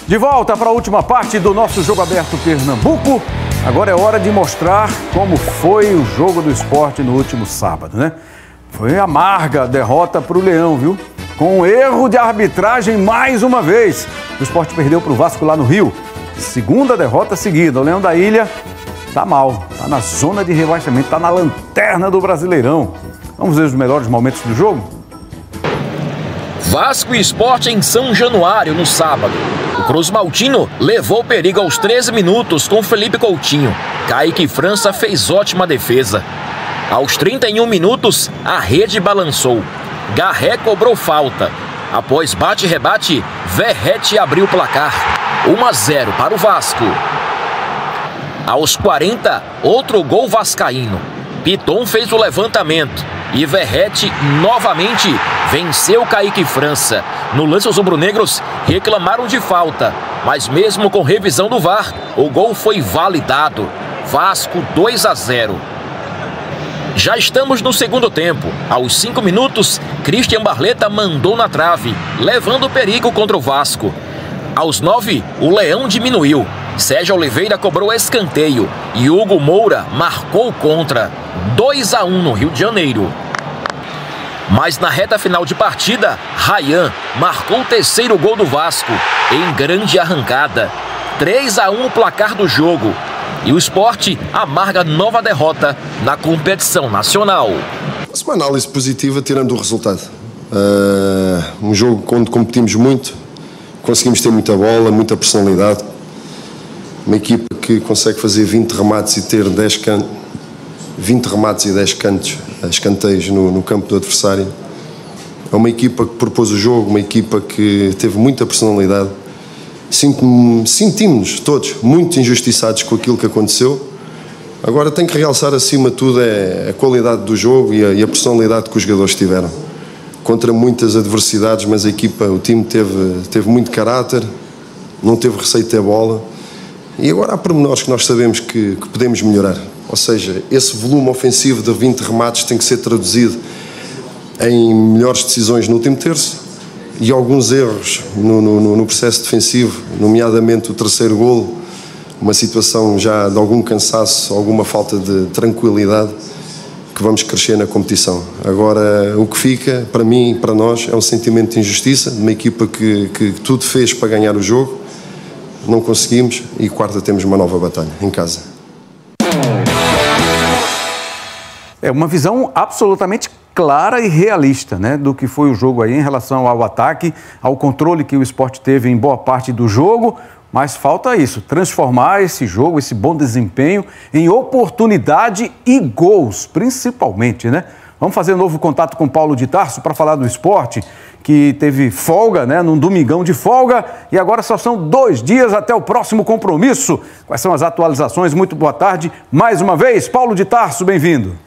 De volta para a última parte do nosso Jogo Aberto Pernambuco. Agora é hora de mostrar como foi o jogo do Sport no último sábado, né? Foi amarga a derrota para o Leão, viu? Com um erro de arbitragem mais uma vez. O Sport perdeu para o Vasco lá no Rio. Segunda derrota seguida. O Leão da Ilha tá mal, tá na zona de rebaixamento, tá na lanterna do Brasileirão. Vamos ver os melhores momentos do jogo? Vasco e Sport em São Januário no sábado. O Cruz Maltino levou perigo aos 13 minutos com Felipe Coutinho. Kaique França fez ótima defesa. Aos 31 minutos, a rede balançou. Garré cobrou falta. Após bate-rebate, Verrete abriu o placar. 1-0 para o Vasco. Aos 40, outro gol vascaíno. Piton fez o levantamento e Verrete novamente venceu Kaique França. No lance, os rubro-negros reclamaram de falta, mas mesmo com revisão do VAR, o gol foi validado. Vasco 2-0. Já estamos no segundo tempo. Aos 5 minutos, Christian Barleta mandou na trave, levando perigo contra o Vasco. Aos 9, o Leão diminuiu. Sérgio Oliveira cobrou escanteio e Hugo Moura marcou contra. 2-1 no Rio de Janeiro. Mas na reta final de partida, Ryan marcou o terceiro gol do Vasco em grande arrancada. 3-1 o placar do jogo. E o Sport amarga nova derrota na competição nacional. Uma análise positiva tirando o resultado. Um jogo onde competimos muito, conseguimos ter muita bola, muita personalidade. Uma equipa que consegue fazer 20 remates e ter 20 remates e 10 cantos, escanteios no campo do adversário. É uma equipa que propôs o jogo, uma equipa que teve muita personalidade. Sentimos-nos todos muito injustiçados com aquilo que aconteceu. Agora tem que realçar acima de tudo a qualidade do jogo e a personalidade que os jogadores tiveram. Contra muitas adversidades, mas o time teve muito caráter, não teve receio de ter bola. E agora há pormenores que nós sabemos que podemos melhorar. Ou seja, esse volume ofensivo de 20 remates tem que ser traduzido em melhores decisões no último terço e alguns erros no processo defensivo, nomeadamente o terceiro golo, uma situação já de algum cansaço, alguma falta de tranquilidade, que vamos crescer na competição. Agora, o que fica, para mim e para nós, é um sentimento de injustiça, de uma equipa que tudo fez para ganhar o jogo, não conseguimos e quarta temos uma nova batalha em casa. É uma visão absolutamente clara e realista, né, do que foi o jogo aí em relação ao ataque, ao controle que o Sport teve em boa parte do jogo, mas falta isso, transformar esse jogo, esse bom desempenho em oportunidade e gols, principalmente, né? Vamos fazer um novo contato com Paulo de Tarso para falar do Sport, que teve folga, né, num domingão de folga, e agora só são 2 dias até o próximo compromisso. Quais são as atualizações? Muito boa tarde. Mais uma vez, Paulo de Tarso, bem-vindo.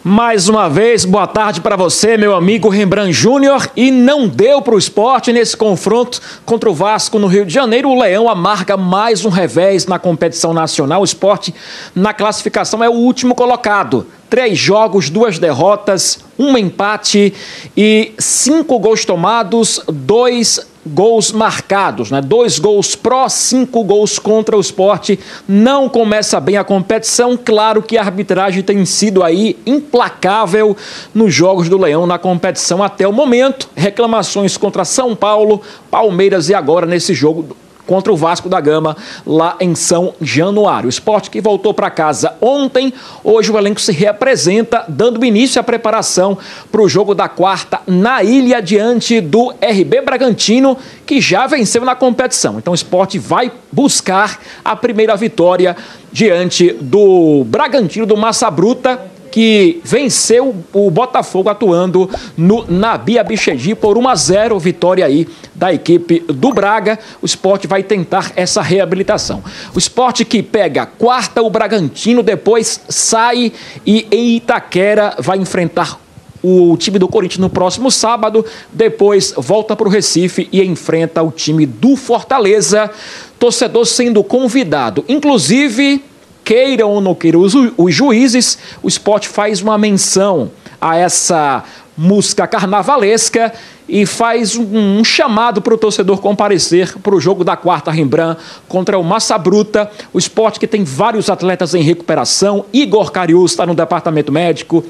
Mais uma vez, boa tarde para você, meu amigo Rembrandt Júnior. E não deu para o Sport nesse confronto contra o Vasco no Rio de Janeiro. O Leão amarga mais um revés na competição nacional. O Sport, na classificação, é o último colocado. 3 jogos, 2 derrotas, 1 empate e 5 gols tomados, 2 gols marcados, né? 2 gols pró, 5 gols contra o Sport. Não começa bem a competição. Claro que a arbitragem tem sido aí implacável nos jogos do Leão na competição até o momento. Reclamações contra São Paulo, Palmeiras e agora nesse jogo contra o Vasco da Gama, lá em São Januário. O Sport que voltou para casa ontem, hoje o elenco se reapresenta, dando início à preparação para o jogo da quarta na Ilha, diante do RB Bragantino, que já venceu na competição. Então o Sport vai buscar a primeira vitória diante do Bragantino do Massa Bruta, que venceu o Botafogo atuando no Nabi Abichedi por 1-0, vitória aí da equipe do Braga. O Sport vai tentar essa reabilitação. O Sport que pega quarta o Bragantino, depois sai e em Itaquera vai enfrentar o time do Corinthians no próximo sábado, depois volta para o Recife e enfrenta o time do Fortaleza. Torcedor sendo convidado, inclusive, queiram ou não queiram os juízes, o Sport faz uma menção a essa música carnavalesca e faz um chamado para o torcedor comparecer para o jogo da quarta Rembrandt contra o Massa Bruta. O Sport que tem vários atletas em recuperação. Igor Cariús está no departamento médico.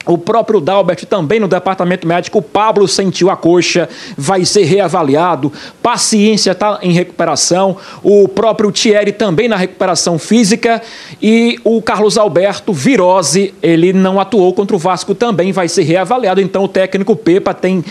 O próprio Dalbert também no departamento médico. O Pablo sentiu a coxa, vai ser reavaliado. Paciência está em recuperação. O próprio Thierry também na recuperação física. E o Carlos Alberto Virose, ele não atuou contra o Vasco, também vai ser reavaliado. Então o técnico Pepa tem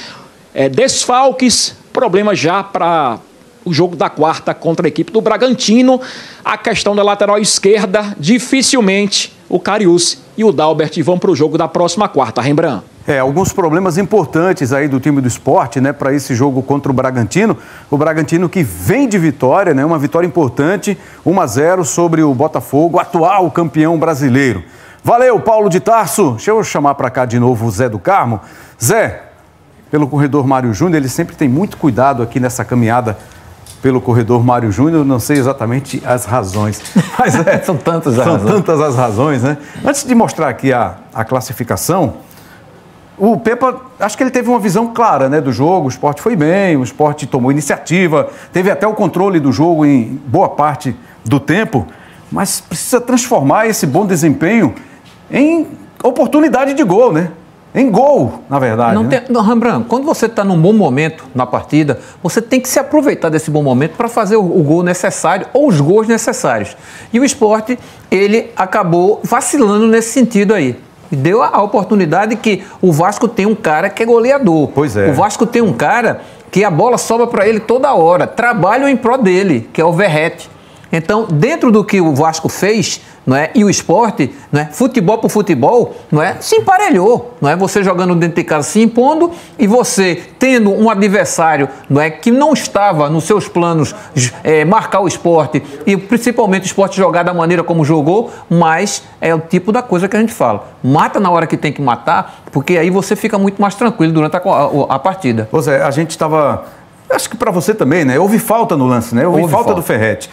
desfalques, problema já para o jogo da quarta contra a equipe do Bragantino. A questão da lateral esquerda, dificilmente o Cariús e o Dalbert vão para o jogo da próxima quarta, Rembrandt. Alguns problemas importantes aí do time do Sport, né, para esse jogo contra o Bragantino. O Bragantino que vem de vitória, né, uma vitória importante, 1-0 sobre o Botafogo, atual campeão brasileiro. Valeu, Paulo de Tarso. Deixa eu chamar para cá de novo o Zé do Carmo. Zé, pelo corredor Mário Júnior, ele sempre tem muito cuidado aqui nessa caminhada pelo corredor Mário Júnior, não sei exatamente as razões, mas são tantas as razões, né? Antes de mostrar aqui a classificação, o Pepa, acho que ele teve uma visão clara, né, do jogo. O Sport foi bem, o Sport tomou iniciativa, teve até o controle do jogo em boa parte do tempo, mas precisa transformar esse bom desempenho em oportunidade de gol, né? Em gol, na verdade. Rembrandt, quando você está num bom momento na partida, você tem que se aproveitar desse bom momento para fazer o gol necessário ou os gols necessários. E o Sport, ele acabou vacilando nesse sentido aí. E deu a oportunidade que o Vasco tem um cara que é goleador. Pois é. O Vasco tem um cara que a bola sobra para ele toda hora. Trabalham em pró dele, que é o Verratti. Então, dentro do que o Vasco fez, não é, e o Sport, não é, futebol por futebol, não é, se emparelhou, não é, você jogando dentro de casa se impondo e você tendo um adversário, não é, que não estava nos seus planos marcar o Sport e principalmente o Sport jogar da maneira como jogou, mas é o tipo da coisa que a gente fala, mata na hora que tem que matar, porque aí você fica muito mais tranquilo durante a partida. Ô Zé, a gente estava, acho que para você também, né, houve falta no lance, né, houve falta do Ferretti.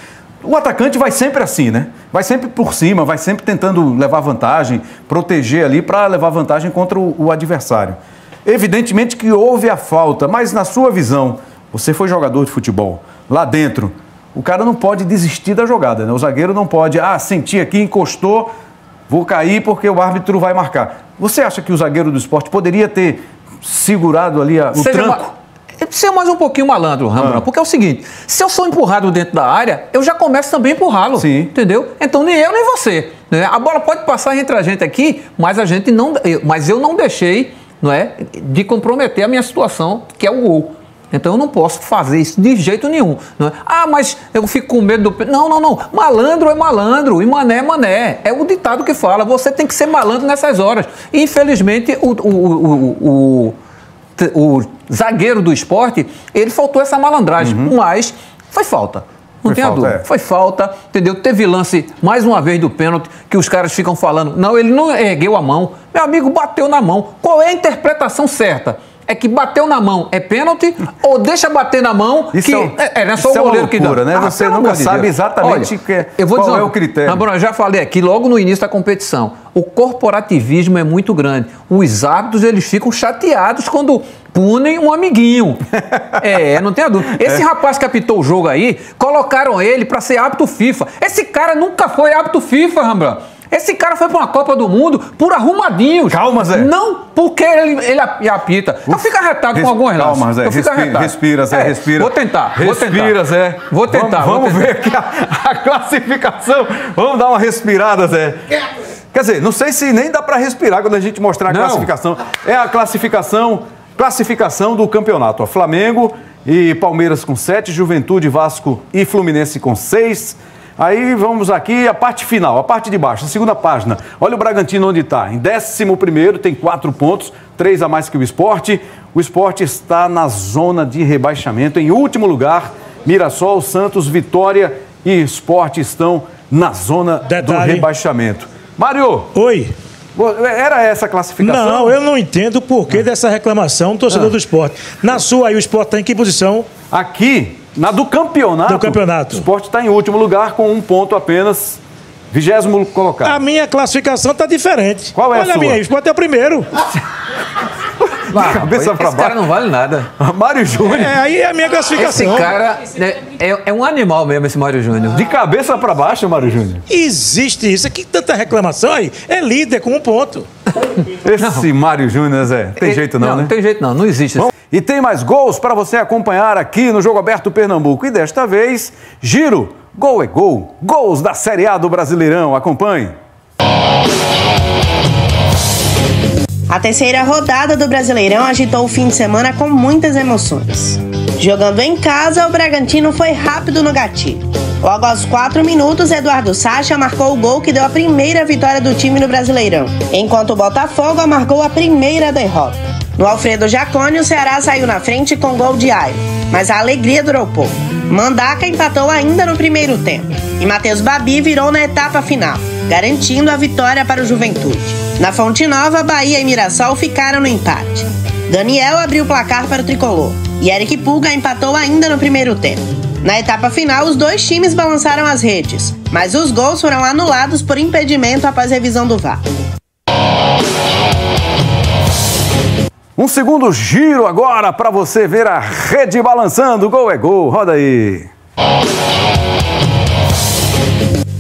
O atacante vai sempre assim, né? Vai sempre por cima, vai sempre tentando levar vantagem, proteger ali para levar vantagem contra o adversário. Evidentemente que houve a falta, mas na sua visão, você foi jogador de futebol, lá dentro, o cara não pode desistir da jogada, né? O zagueiro não pode, senti aqui, encostou, vou cair porque o árbitro vai marcar. Você acha que o zagueiro do Sport poderia ter segurado ali o tranco? Ser mais um pouquinho malandro, Rembrandt, porque é o seguinte, se eu sou empurrado dentro da área, eu já começo também a empurrá-lo, entendeu? Então nem eu nem você, né? A bola pode passar entre a gente aqui, mas eu não deixei, não é, de comprometer a minha situação, que é o gol. Então eu não posso fazer isso de jeito nenhum, não é? Mas eu fico com medo do... Não. Malandro é malandro e mané é mané. É o ditado que fala, você tem que ser malandro nessas horas. E, infelizmente, o zagueiro do Sport, ele faltou essa malandragem, mas foi falta. Não tem a dúvida. Foi falta, entendeu? Teve lance, mais uma vez, do pênalti, que os caras ficam falando, não, ele não ergueu a mão. Meu amigo, bateu na mão. Qual é a interpretação certa? É que bateu na mão é pênalti ou deixa bater na mão isso que é só o goleiro que dá. Né? Você nunca sabe exatamente qual é o critério. Eu já falei aqui logo no início da competição. O corporativismo é muito grande. Os árbitros, eles ficam chateados quando punem um amiguinho. Não tem a dúvida. Esse rapaz que apitou o jogo aí, colocaram ele para ser árbitro FIFA. Esse cara nunca foi árbitro FIFA, Rembrandt. Esse cara foi para uma Copa do Mundo por arrumadinhos. Calma, Zé. Não porque ele apita. Eu fico arretado com alguns lances. Calma, Zé. Respira, Zé. Respira. Vou tentar. Respira, Zé. Vou tentar. Vamos ver aqui a classificação. Vamos dar uma respirada, Zé. Quer dizer, não sei se nem dá para respirar quando a gente mostrar a classificação. É a classificação do campeonato. Flamengo e Palmeiras com 7, Juventude, Vasco e Fluminense com 6. Aí vamos aqui a parte final, a parte de baixo, a segunda página. Olha o Bragantino onde está. Em 11º, tem 4 pontos, 3 a mais que o Sport. O Sport está na zona de rebaixamento. Em último lugar, Mirassol, Santos, Vitória e Sport estão na zona do rebaixamento. Mário! Oi! Era essa a classificação? Não, eu não entendo o porquê dessa reclamação do torcedor do Sport. Na sua aí, o Sport está em que posição? Aqui... Na do campeonato, o Sport está em último lugar com 1 ponto apenas, 20º colocado. A minha classificação está diferente. Qual é a sua? Olha a minha, o Sport é o primeiro. cabeça pra baixo. Esse cara não vale nada. Mário Júnior. Aí é a minha classificação. Esse cara é um animal mesmo, esse Mário Júnior. De cabeça pra baixo, Mário Júnior. Existe isso. Aqui tanta reclamação aí. É líder com 1 ponto. Esse Mário Júnior, Zé. Tem jeito não, né? Não tem jeito não. Não existe. Bom, e tem mais gols para você acompanhar aqui no Jogo Aberto Pernambuco. E desta vez, giro. Gol é gol. Gols da Série A do Brasileirão. Acompanhe. A terceira rodada do Brasileirão agitou o fim de semana com muitas emoções. Jogando em casa, o Bragantino foi rápido no gatilho. Logo aos 4 minutos, Eduardo Sacha marcou o gol que deu a primeira vitória do time no Brasileirão, enquanto o Botafogo marcou a primeira derrota. No Alfredo Jaconi, o Ceará saiu na frente com gol de Airo, mas a alegria durou pouco. Mandaca empatou ainda no primeiro tempo e Matheus Babi virou na etapa final, garantindo a vitória para o Juventude. Na Fonte Nova, Bahia e Mirassol ficaram no empate. Daniel abriu o placar para o tricolor e Eric Pulga empatou ainda no primeiro tempo. Na etapa final, os dois times balançaram as redes, mas os gols foram anulados por impedimento após revisão do VAR. Um segundo giro agora para você ver a rede balançando. Gol é gol. Roda aí.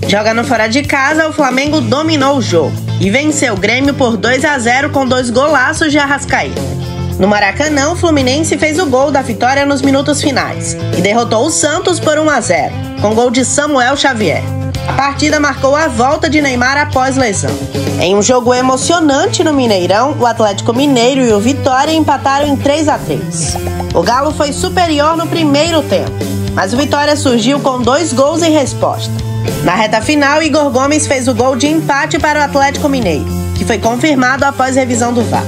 Jogando fora de casa, o Flamengo dominou o jogo e venceu o Grêmio por 2-0 com 2 golaços de Arrascaeta. No Maracanã, o Fluminense fez o gol da vitória nos minutos finais e derrotou o Santos por 1-0, com gol de Samuel Xavier. A partida marcou a volta de Neymar após lesão. Em um jogo emocionante no Mineirão, o Atlético Mineiro e o Vitória empataram em 3-3. O Galo foi superior no primeiro tempo, mas o Vitória surgiu com 2 gols em resposta. Na reta final, Igor Gomes fez o gol de empate para o Atlético Mineiro, que foi confirmado após revisão do VAR.